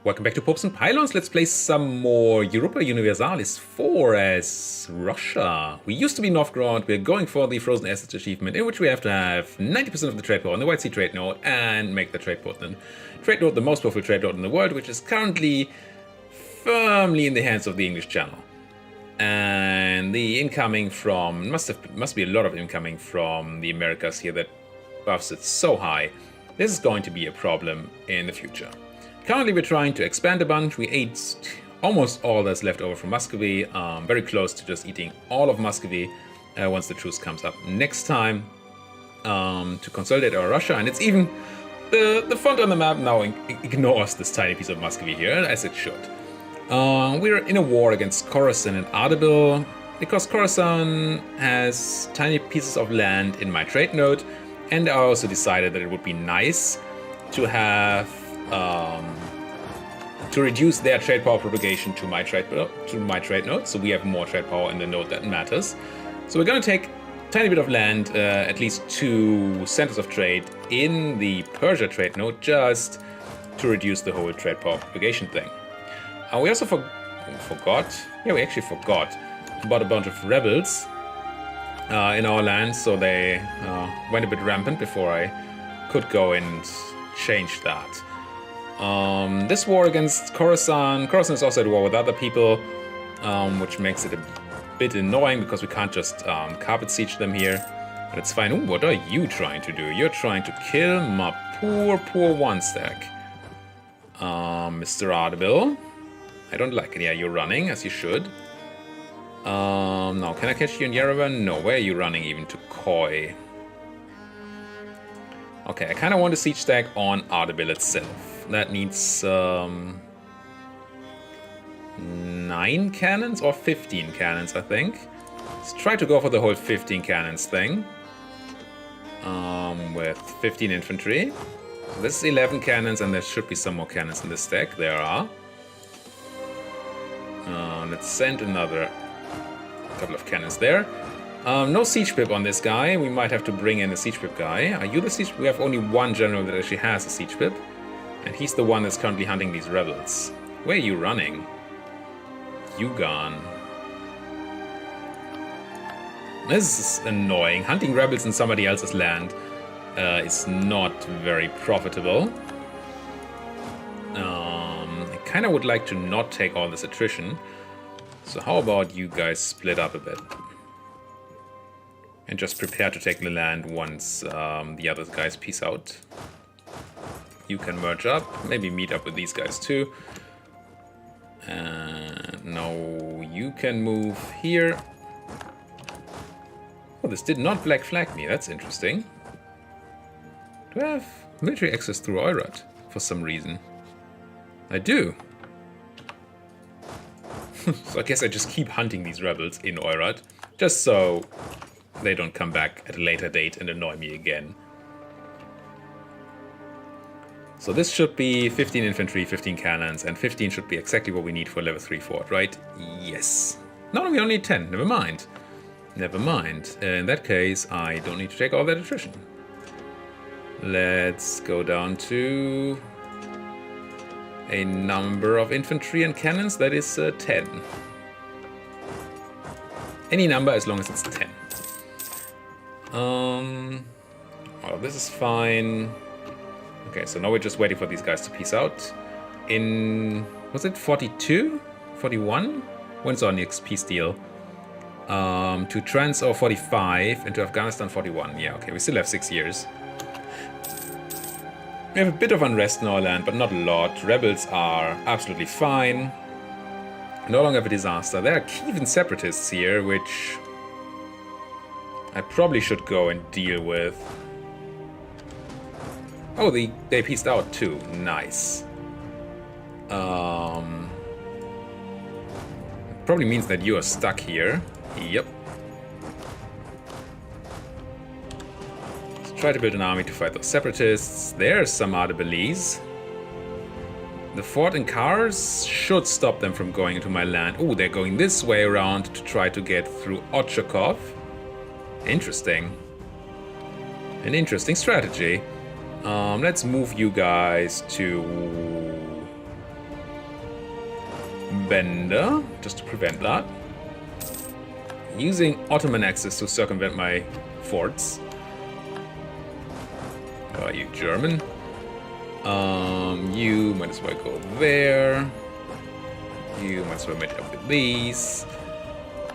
Welcome back to Popes and Pylons. Let's play some more Europa Universalis IV as Russia. We used to be Novgorod. We're going for the Frozen Assets achievement, in which we have to have 90% of the trade power on the White Sea trade node and make the trade node the most powerful trade node in the world, which is currently firmly in the hands of the English Channel. And the incoming from must be a lot of incoming from the Americas here that buffs it so high. This is going to be a problem in the future. Currently, we're trying to expand a bunch. We ate almost all that's left over from Muscovy. Very close to just eating all of Muscovy once the truce comes up next time to consolidate our Russia. And it's even the font on the map now ignores this tiny piece of Muscovy here, as it should. We're in a war against Khorasan and Ardabil because Khorasan has tiny pieces of land in my trade node, and I also decided that it would be nice to have to reduce their trade power propagation to my trade node, so we have more trade power in the node that matters. So we're going to take a tiny bit of land, at least 2 centers of trade in the Persia trade node, just to reduce the whole trade power propagation thing. We also forgot about a bunch of rebels in our land, so they went a bit rampant before I could go and change that. This war against Khorasan is also at war with other people, which makes it a bit annoying because we can't just carpet siege them here. But it's fine. Ooh, what are you trying to do? You're trying to kill my poor one stack. Mr. Ardabil. I don't like it. Yeah, you're running, as you should. Now, can I catch you in Yerevan? No, where are you running even to Koi? Okay, I kind of want a siege stack on Ardabil itself. That needs 9 cannons or 15 cannons, I think. Let's try to go for the whole 15 cannons thing. With 15 infantry. So this is 11 cannons, and there should be some more cannons in this stack. There are. Let's send another couple of cannons there. No siege pip on this guy. We might have to bring in a siege pip guy. Are you the siege? We have only one general that actually has a siege pip, and he's the one that's currently hunting these rebels. Where are you running? You gone. This is annoying. Hunting rebels in somebody else's land is not very profitable. I kind of would like to not take all this attrition. So how about you guys split up a bit? And just prepare to take the land once the other guys peace out. You can merge up, maybe meet up with these guys too. And now you can move here. Oh, this did not black flag me, that's interesting. Do I have military access through EUIV for some reason? I do. So I guess I just keep hunting these rebels in EUIV, just so they don't come back at a later date and annoy me again. So this should be 15 infantry, 15 cannons, and 15 should be exactly what we need for level 3 fort, right? Yes. No, we only need 10. Never mind. Never mind. In that case, I don't need to take all that attrition. Let's go down to a number of infantry and cannons that is 10. Any number as long as it's 10. Well, this is fine. Okay, so now we're just waiting for these guys to peace out. In, was it 42? 41? When's our next peace deal? To transfer 45 and to Afghanistan 41. Yeah, okay, we still have 6 years. We have a bit of unrest in our land, but not a lot. Rebels are absolutely fine. No longer have a disaster. There are Kievan separatists here, which I probably should go and deal with. Oh, they peaced out too. Nice. Probably means that you are stuck here. Yep. Let's try to build an army to fight those separatists. There's some Ardabilis. The fort in Kars should stop them from going into my land. Oh, they're going this way around to try to get through Ochakov. Interesting. An interesting strategy. Let's move you guys to Bender, just to prevent that. Using Ottoman axes to circumvent my forts. Are you German? You might as well go there. You might as well meet up with these.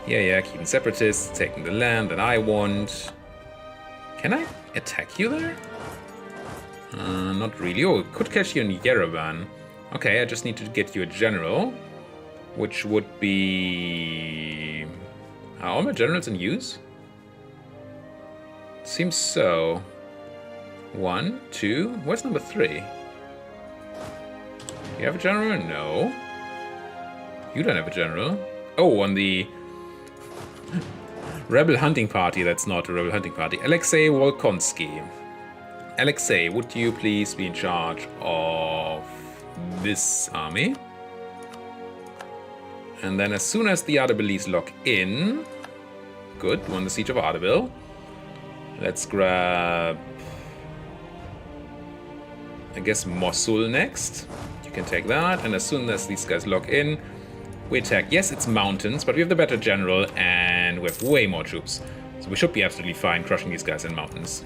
Yeah, keeping separatists, taking the land that I want. Can I attack you there? Not really. Oh, could catch you in Yerevan. Okay, I just need to get you a general, which would be... Are all my generals in use? Seems so. 1, 2. Where's number 3? You have a general? No. You don't have a general. Oh, on the Rebel Hunting Party. That's not a Rebel Hunting Party. Alexei Volkonsky. Alexei, would you please be in charge of this army? And then as soon as the Ardabilis lock in... Good, won the Siege of Ardabil. Let's grab... I guess Mosul next. You can take that, and as soon as these guys lock in, we attack. Yes, it's mountains, but we have the better general, and we have way more troops. So we should be absolutely fine crushing these guys in mountains.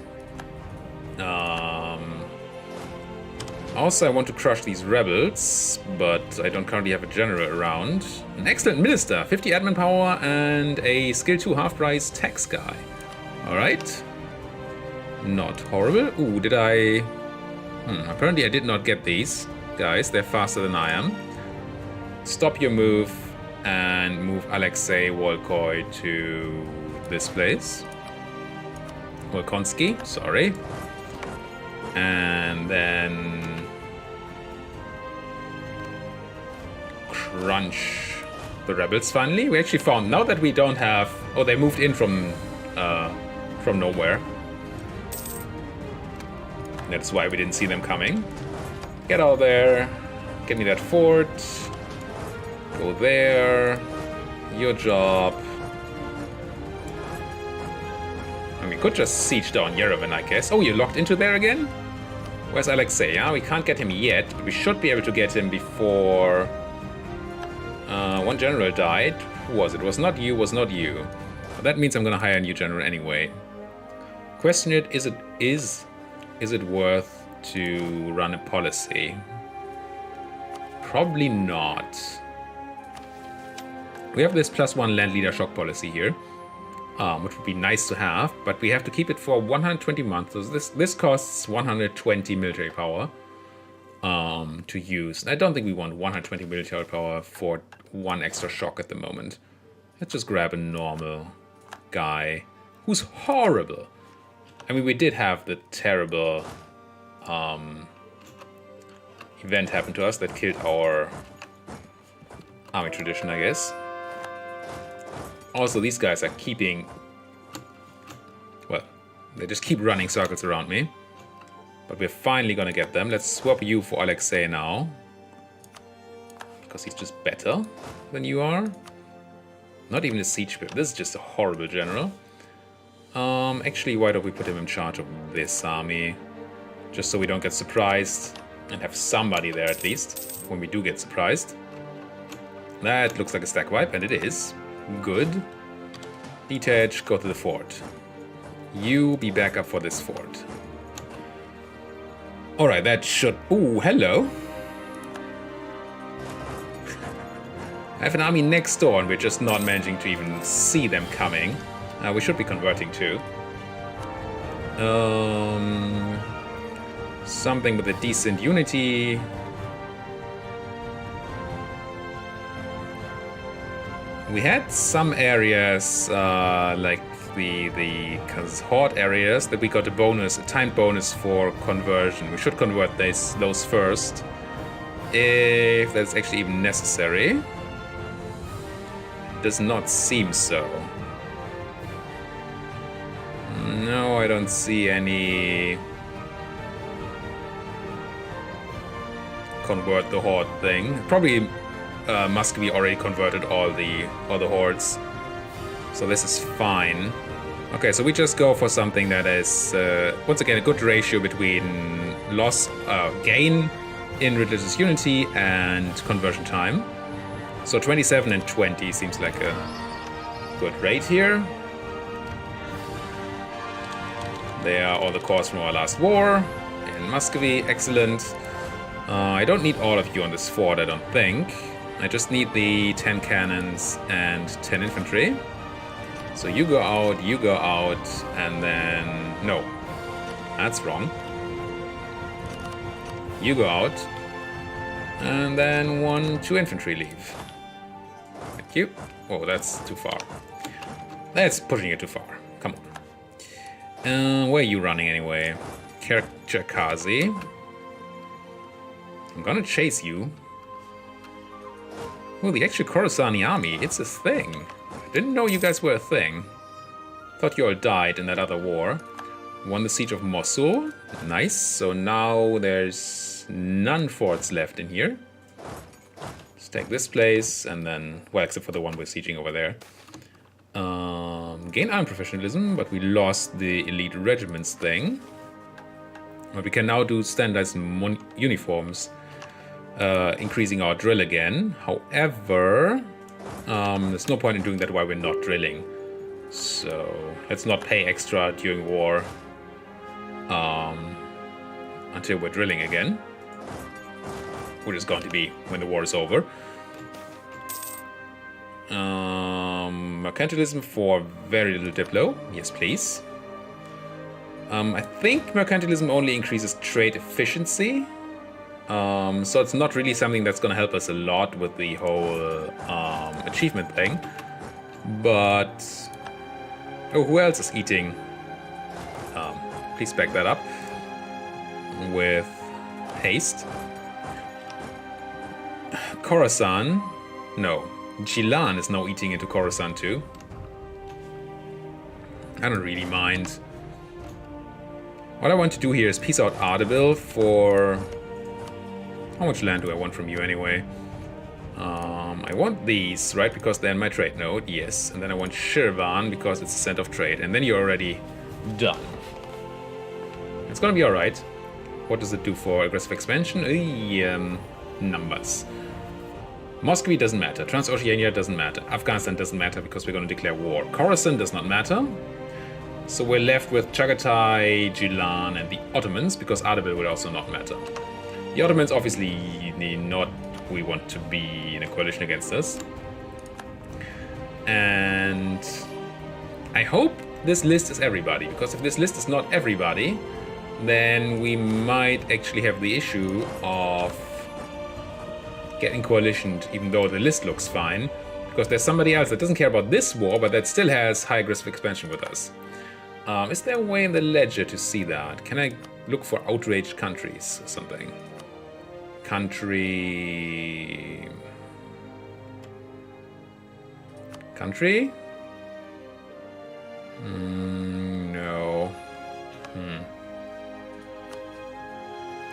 Also, I want to crush these rebels, but I don't currently have a general around. An excellent minister, 50 admin power, and a skill 2 half-price tax guy. Alright. Not horrible. Ooh, did I... apparently I did not get these guys. They're faster than I am. Stop your move and move Alexei Volkoy to this place. Volkonsky, sorry. And then crunch the rebels finally. We actually found, now that we don't have... Oh, they moved in from nowhere. That's why we didn't see them coming. Get out there. Get me that fort. Go there. Your job. And we could just siege down Yerevan, I guess. Oh, you're locked into there again? Where's Alexei? We can't get him yet, but we should be able to get him before... one general died. Who was it? Was not you, was not you. But that means I'm gonna hire a new general anyway. Question it, is it worth to run a policy? Probably not. We have this +1 land leader shock policy here, which would be nice to have, but we have to keep it for 120 months. So this costs 120 military power to use. And I don't think we want 120 military power for 1 extra shock at the moment. Let's just grab a normal guy who's horrible. I mean, we did have the terrible event happen to us that killed our army tradition, I guess. Also, these guys are keeping... Well, they just keep running circles around me. But we're finally gonna get them. Let's swap you for Alexei now. Because he's just better than you are. Not even a siege pip. This is just a horrible general. Actually, why don't we put him in charge of this army? Just so we don't get surprised. And have somebody there at least. When we do get surprised. That looks like a stack wipe, and it is. Good. Detach, go to the fort. You be back up for this fort. Alright, that should... Ooh, hello. I have an army next door and we're just not managing to even see them coming. We should be converting too. Something with a decent unity. We had some areas like the horde areas that we got a bonus, a timed bonus for conversion. We should convert those first, if that's actually even necessary. Does not seem so. No, I don't see any convert the horde thing. Probably Muscovy already converted all the hordes, so this is fine. Okay, so we just go for something that is once again a good ratio between gain in religious unity and conversion time. So 27 and 20 seems like a good rate here. There are all the cores from our last war. In Muscovy, excellent. I don't need all of you on this fort, I don't think. I just need the 10 cannons and 10 infantry. So you go out, and then... No, that's wrong. You go out, and then 2 infantry leave. Thank you. Oh, that's too far. That's pushing it too far. Come on. Where are you running anyway? Cherkazi. I'm gonna chase you. Oh, the actual Khorasani army, it's a thing. I didn't know you guys were a thing. Thought you all died in that other war. Won the siege of Mosul. Nice. So now there's none forts left in here. Let's take this place and then, well, except for the one we're sieging over there. Gain army professionalism, but we lost the elite regiments thing. But we can now do standardized uniforms, increasing our drill again. However, there's no point in doing that while we're not drilling. So let's not pay extra during war until we're drilling again, which is going to be when the war is over. Mercantilism for very little Diplo. Yes, please. I think mercantilism only increases trade efficiency. So it's not really something that's going to help us a lot with the whole achievement thing. But... Oh, who else is eating? Please back that up. With haste. Khorasan. No. Gilan is now eating into Khorasan too. I don't really mind. What I want to do here is piece out Ardabil for... How much land do I want from you anyway? I want these, right? Because they're in my trade node, yes. And then I want Shirvan because it's the center of trade. And then you're already done. It's gonna be alright. What does it do for aggressive expansion? Numbers. Muscovy doesn't matter. Transoceania doesn't matter. Afghanistan doesn't matter because we're going to declare war. Khorasan does not matter. So we're left with Chagatai, Gilan, and the Ottomans because Ardabil will also not matter. The Ottomans obviously not we want to be in a coalition against us. And I hope this list is everybody, because if this list is not everybody, then we might actually have the issue of getting coalitioned, even though the list looks fine, because there's somebody else that doesn't care about this war, but that still has high aggressive expansion with us. Is there a way in the ledger to see that? Can I look for outraged countries or something? Country... No.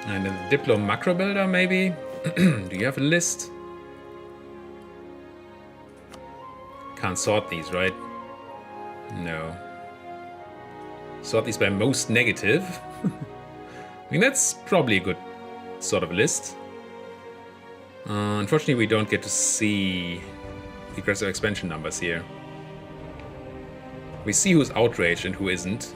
And a Diplo macro builder, maybe? Do you have a list? Can't sort these, right? No. Sort these by most negative. I mean, that's probably a good sort of list. Unfortunately, we don't get to see the aggressive expansion numbers here. We see who's outraged and who isn't.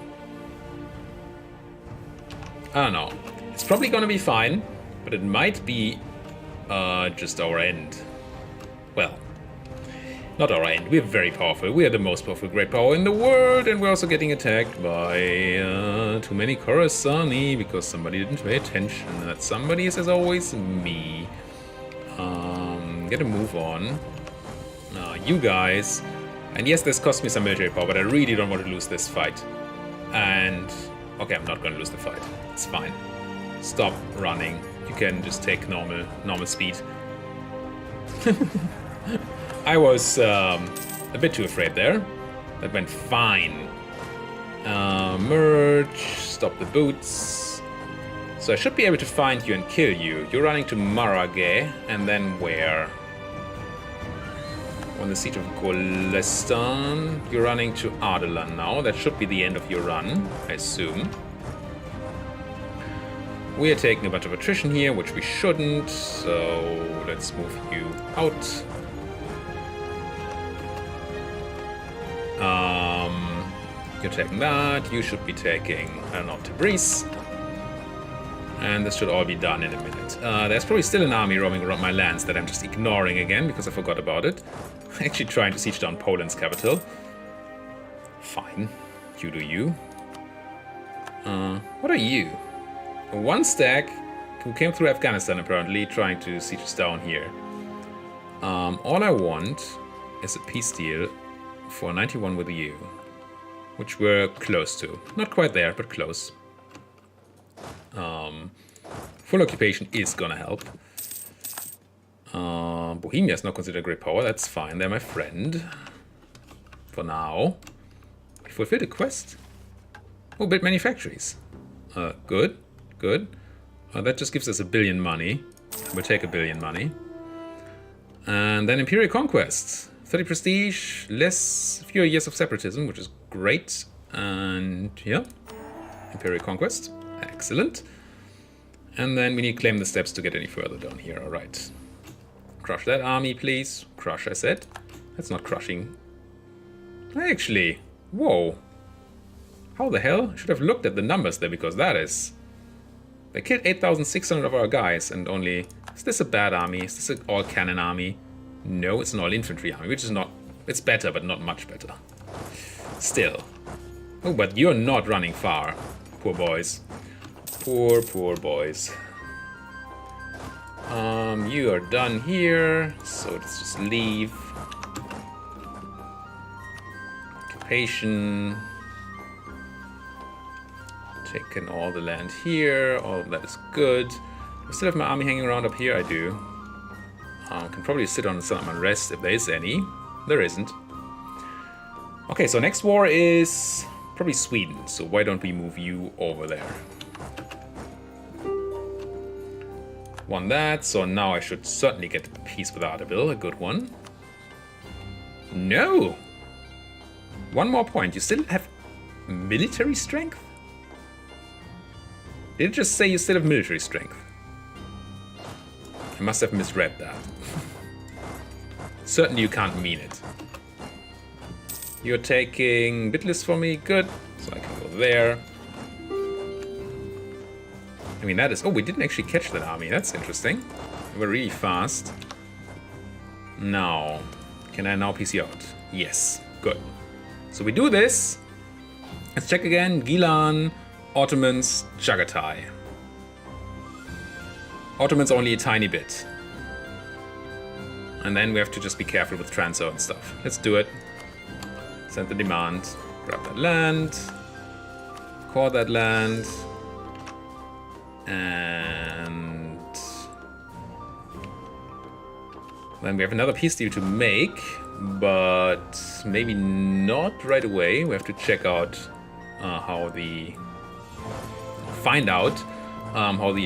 I don't know. It's probably gonna be fine, but it might be just our end. Well, not our end. We're very powerful. We are the most powerful great power in the world, and we're also getting attacked by too many Khorasani because somebody didn't pay attention. And that somebody is, as always, me. Get a move on. You guys. And yes, this cost me some military power, but I really don't want to lose this fight. And okay, I'm not going to lose the fight. It's fine. Stop running. You can just take normal speed. I was a bit too afraid there. That went fine. Merge. Stop the boots. So I should be able to find you and kill you. You're running to Marageh, and then where? On the siege of Golestan. You're running to Ardalan now. That should be the end of your run, I assume. We are taking a bunch of attrition here, which we shouldn't. So let's move you out. You're taking that. You should be taking, I don't know, Tabriz. And this should all be done in a minute. There's probably still an army roaming around my lands that I'm just ignoring again because I forgot about it. Actually trying to siege down Poland's capital. Fine. You do you. What are you? One stack who came through Afghanistan apparently, trying to siege us down here. All I want is a peace deal for 91 with you. Which we're close to. Not quite there, but close. Full occupation is gonna help. Bohemia is not considered a great power. That's fine. They're my friend. For now. We fulfilled a quest. Oh, build manufactories. Good. Good. That just gives us 1 billion money. We'll take 1 billion money. And then Imperial Conquests. 30 prestige, fewer years of separatism, which is great. And yeah, Imperial Conquest. Excellent. And then we need to claim the steps to get any further down here. All right. Crush that army, please. Crush, I said. That's not crushing. Actually, whoa. How the hell? I should have looked at the numbers there, because that is... They killed 8,600 of our guys and only... Is this a bad army? Is this an all-cannon army? No, it's an all-infantry army, which is not... It's better, but not much better. Still. Oh, but you're not running far. Poor boys. Poor, poor boys. You are done here, so let's just leave. Occupation. Taking all the land here, all of that is good. I still have my army hanging around up here, I do. Can probably sit on some unrest if there is any. There isn't. Okay, so next war is probably Sweden, so why don't we move you over there? Won that, so now I should certainly get peace with Ardabil, a good one. No! One more point, you still have military strength? Did it just say you still have military strength? I must have misread that. Certainly you can't mean it. You're taking Bitlis for me, good. So I can go there. I mean, that is... Oh, we didn't actually catch that army. That's interesting. We were really fast. Now, can I now PC out? Yes, good. So we do this. Let's check again. Gilan, Ottomans, Chagatai. Ottomans only a tiny bit. And then we have to just be careful with transfer and stuff. Let's do it. Send the demand. Grab that land. Core that land. And then we have another peace deal to make, but maybe not right away. We have to check out how the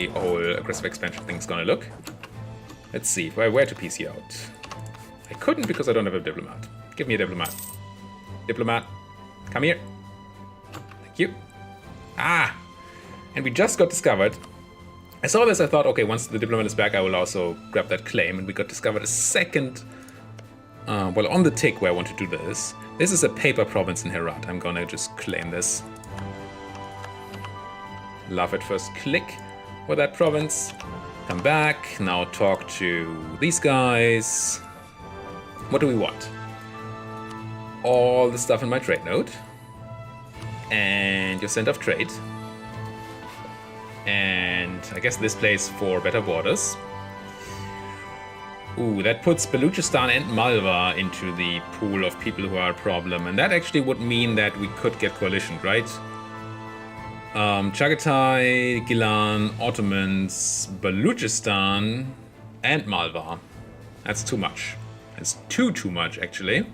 whole aggressive expansion thing is gonna look. Let's see where to PC out. I couldn't because I don't have a diplomat. Give me a diplomat. Diplomat, come here. Thank you. Ah! And we just got discovered. I saw this, I thought, okay, once the diplomat is back, I will also grab that claim. And we got discovered a second, well, on the tick where I want to do this. This is a paper province in Herat. I'm gonna just claim this. Love at first click for that province. Come back, now talk to these guys. What do we want? All the stuff in my trade node. And your center of trade. And I guess this plays for better borders. Ooh, that puts Baluchistan and Malwa into the pool of people who are a problem. And that actually would mean that we could get coalition, right? Chagatai, Gilan, Ottomans, Baluchistan, and Malwa. That's too much. That's too much, actually.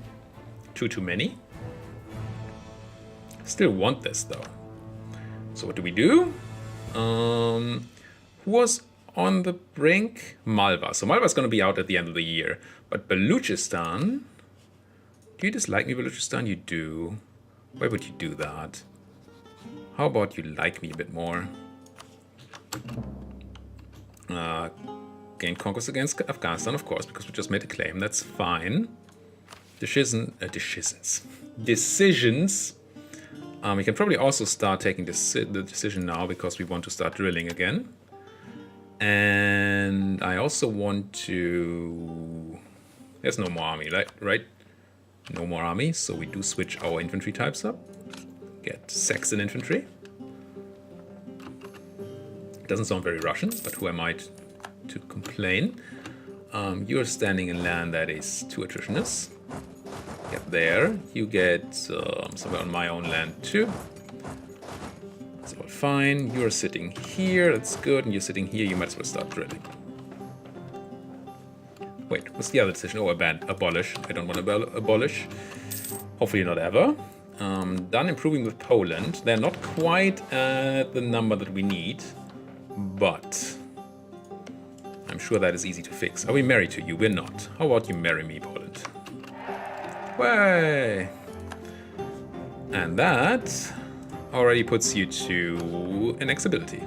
Too many. Still want this, though. So what do we do? Who was on the brink? Malwa. So Malwa's going to be out at the end of the year. But Baluchistan... Do you dislike me, Baluchistan? You do. Why would you do that? How about you like me a bit more? Gain conquest against Afghanistan, of course, because we just made a claim. That's fine. Decisions. We can probably also start taking the decision now because we want to start drilling again. And I also want to... There's no more army, right? No more army, so we do switch our infantry types up. Get Saxon infantry. It doesn't sound very Russian, but who am I to complain? You're standing in land that is too attritionous. Get there. You get somewhere on my own land too. That's all fine. You're sitting here. That's good. And you're sitting here. You might as well start drilling. Wait, what's the other decision? Oh, abolish. I don't want to abolish. Hopefully not ever. Done improving with Poland. They're not quite at the number that we need, but I'm sure that is easy to fix. Are we married to you? We're not. How about you marry me, Poland? Way! And that already puts you to annexability.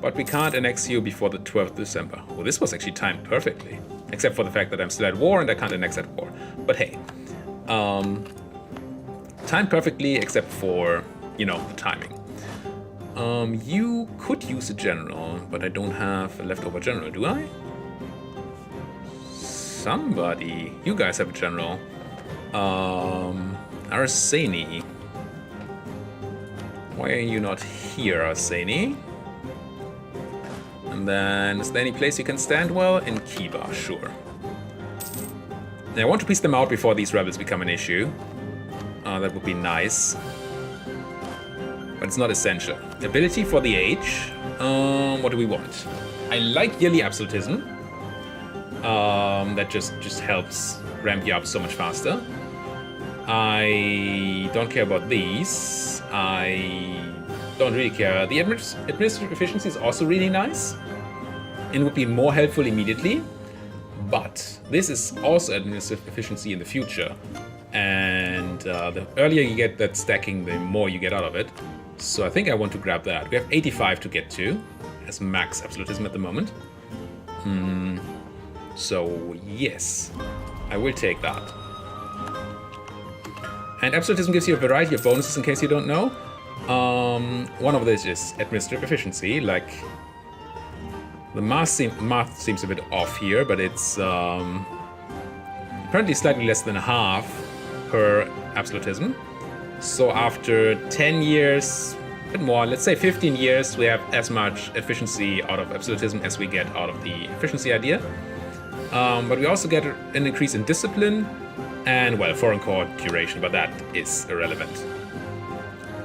But we can't annex you before the 12th of December. Well, this was actually timed perfectly. Except for the fact that I'm still at war and I can't annex at war. But hey. Timed perfectly except for, you know, the timing. You could use a general, but I don't have a leftover general, do I? Somebody. You guys have a general. Arseni. Why are you not here, Arseni? And then, is there any place you can stand well? In Kiva, sure. Now, I want to piece them out before these rebels become an issue. That would be nice. But it's not essential. Ability for the age. What do we want? I like yearly absolutism. That just helps ramp you up so much faster. I don't care about these. I don't really care. The administrative efficiency is also really nice. And would be more helpful immediately. But this is also administrative efficiency in the future. And the earlier you get that stacking, the more you get out of it. So I think I want to grab that. We have 85 to get to as max absolutism at the moment. So yes, I will take that. And absolutism gives you a variety of bonuses in case you don't know. One of these is administrative efficiency. Like the math seems a bit off here, but it's apparently slightly less than half per absolutism. So after 10 years, a bit more, let's say 15 years, we have as much efficiency out of absolutism as we get out of the efficiency idea. But we also get an increase in discipline and, well, foreign court duration, but that is irrelevant.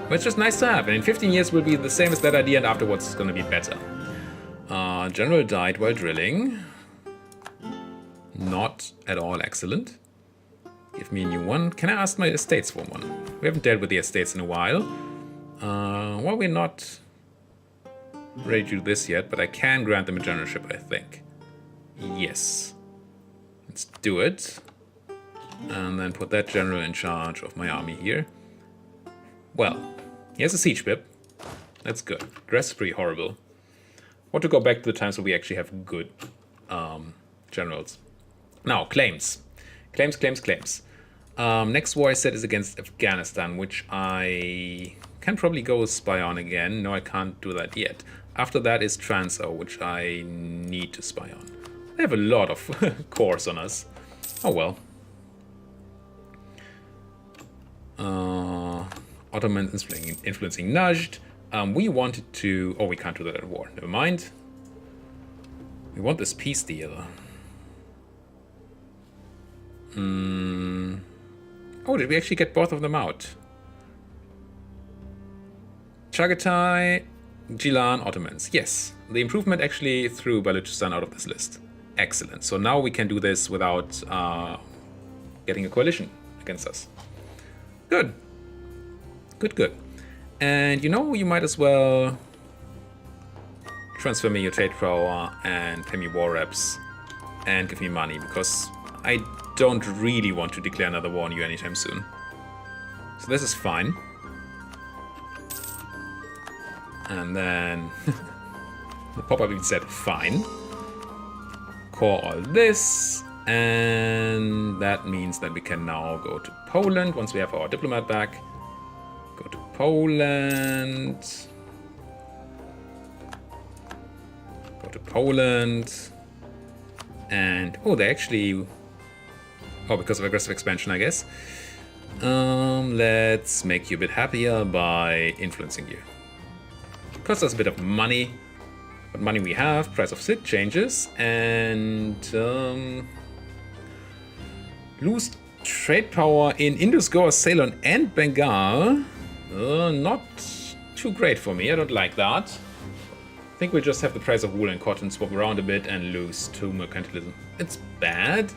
But it's just nice to have, and in 15 years will be the same as that idea, and afterwards it's going to be better. General died while drilling. Not at all excellent. Give me a new one. Can I ask my estates for one? We haven't dealt with the estates in a while. Well, we're not ready to do this yet, but I can grant them a generalship, I think. Yes. Let's do it. And then put that general in charge of my army here. Well, he has a siege pip. That's good. The rest is pretty horrible. I want to go back to the times where we actually have good generals. Now, claims. Claims. Next war I said is against Afghanistan, which I can probably go spy on again. No, I can't do that yet. After that is Transo, which I need to spy on. They have a lot of cores on us. Oh well. Ottoman influencing Najd. We wanted to... Oh, we can't do that at war. Never mind. We want this peace deal. Oh, did we actually get both of them out? Chagatai, Gilan, Ottomans. Yes, the improvement actually threw Balochistan out of this list. Excellent. So now we can do this without getting a coalition against us. Good. Good. And you know, you might as well transfer me your trade power and pay me war reps and give me money, because I don't really want to declare another war on you anytime soon. So this is fine. And then the pop-up even said fine. Core all this, and that means that we can now go to Poland once we have our diplomat back. Go to Poland. Go to Poland. And, oh, they actually... Oh, because of aggressive expansion, I guess. Let's make you a bit happier by influencing you. Costs us a bit of money. What money we have, price of silk changes, and lose trade power in Indus, Goa, Ceylon, and Bengal. Not too great for me, I don't like that. I think we just have the price of wool and cotton swap around a bit and lose to mercantilism. It's bad,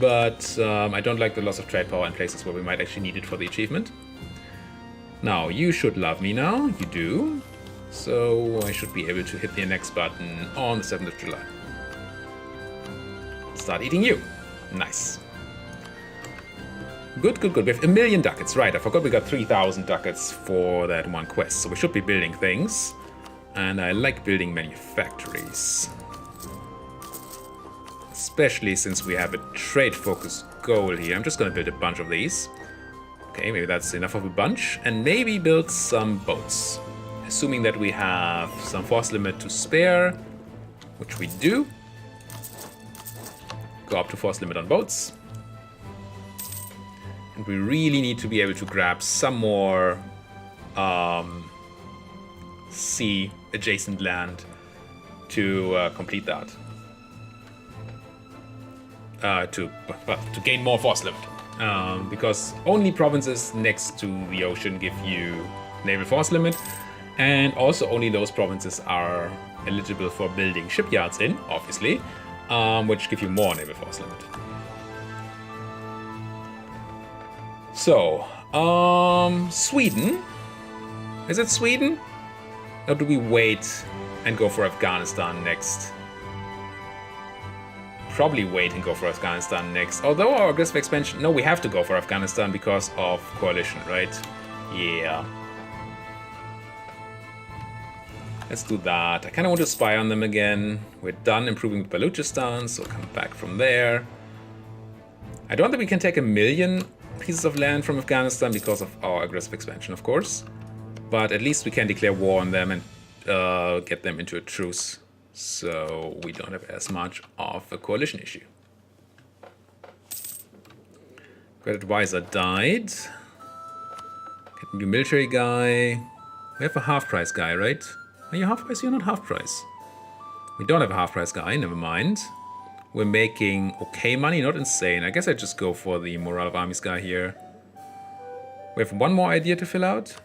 but I don't like the loss of trade power in places where we might actually need it for the achievement. Now, you should love me now, you do. So I should be able to hit the next button on the 7th of July. Start eating you. Nice. Good, good, good. We have 1,000,000 ducats. Right, I forgot we got 3,000 ducats for that one quest. So we should be building things. And I like building manufactories. Especially since we have a trade-focused goal here. I'm just going to build a bunch of these. Okay, maybe that's enough of a bunch. And maybe build some boats. Assuming that we have some force limit to spare, which we do. Go up to force limit on boats. And we really need to be able to grab some more sea adjacent land to complete that. To gain more force limit. Because only provinces next to the ocean give you naval force limit. And also only those provinces are eligible for building shipyards in, obviously, which give you more naval force limit. So, Sweden. Is it Sweden? Or do we wait and go for Afghanistan next? Probably wait and go for Afghanistan next. Although our aggressive expansion... No, we have to go for Afghanistan because of coalition, right? Yeah. Let's do that. I kind of want to spy on them again. We're done improving Balochistan, so come back from there. I don't think we can take 1,000,000 pieces of land from Afghanistan because of our aggressive expansion, of course. But at least we can declare war on them and get them into a truce. So we don't have as much of a coalition issue. Great advisor died. Get a new military guy. We have a half-price guy, right? Are you half-price? You're not half-price. We don't have a half-price guy, never mind. We're making okay money, not insane. I guess I just go for the morale of armies guy here. We have one more idea to fill out.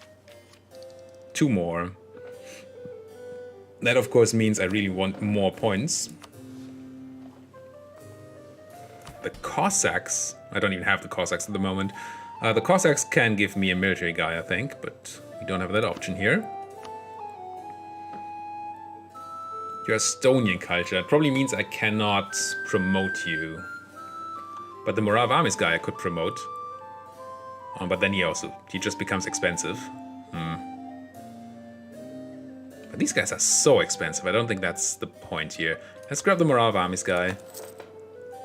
2 more. That of course means I really want more points. The Cossacks, I don't even have the Cossacks at the moment. The Cossacks can give me a military guy, I think, but we don't have that option here. Your Estonian culture. It probably means I cannot promote you. But the Morav Armies guy I could promote. But then he just becomes expensive. But these guys are so expensive. I don't think that's the point here. Let's grab the Morav Armies guy.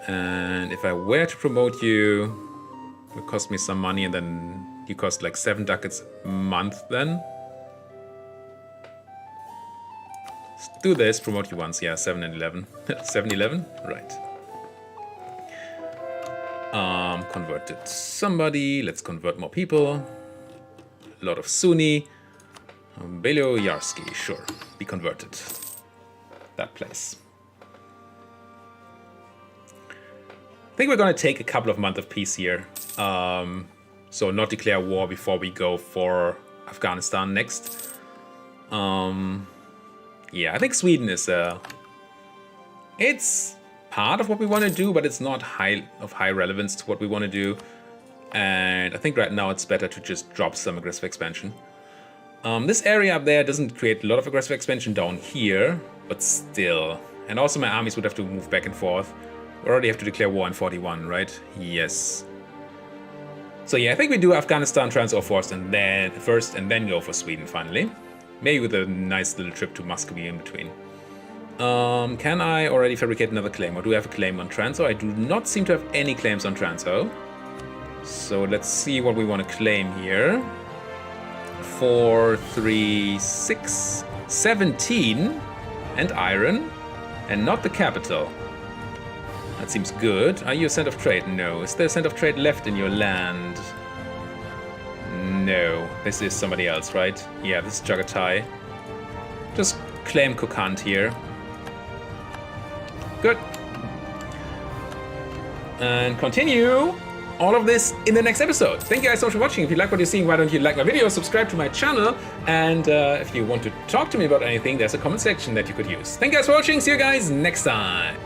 And if I were to promote you, it would cost me some money, and then you cost like 7 ducats a month then. Let's do this, promote you once, yeah, 7 and 11. 7, 11? Right. Converted somebody, let's convert more people. A lot of Sunni. Belyoyarsky, sure, be converted. That place. I think we're gonna take a couple of months of peace here. So not declare war before we go for Afghanistan next. Yeah, I think Sweden is it's part of what we want to do, but it's not of high relevance to what we want to do. And I think right now it's better to just drop some aggressive expansion. This area up there doesn't create a lot of aggressive expansion down here, but still. And also my armies would have to move back and forth. We already have to declare war in 41, right? Yes. So yeah, I think we do Afghanistan transfer force and then first, and then go for Sweden finally. Maybe with a nice little trip to Muscovy in between. Can I already fabricate another claim, or do I have a claim on Transo? I do not seem to have any claims on Transo. So let's see what we want to claim here. 4, 3, 6, 17, and iron, and not the capital. That seems good. Are you a center of trade? No. Is there a center of trade left in your land? No. This is somebody else, right? Yeah, this is Jagatai. Just claim Kokand here. Good. And continue all of this in the next episode. Thank you guys so much for watching. If you like what you're seeing, why don't you like my video, subscribe to my channel, and if you want to talk to me about anything, there's a comment section that you could use. Thank you guys for watching. See you guys next time.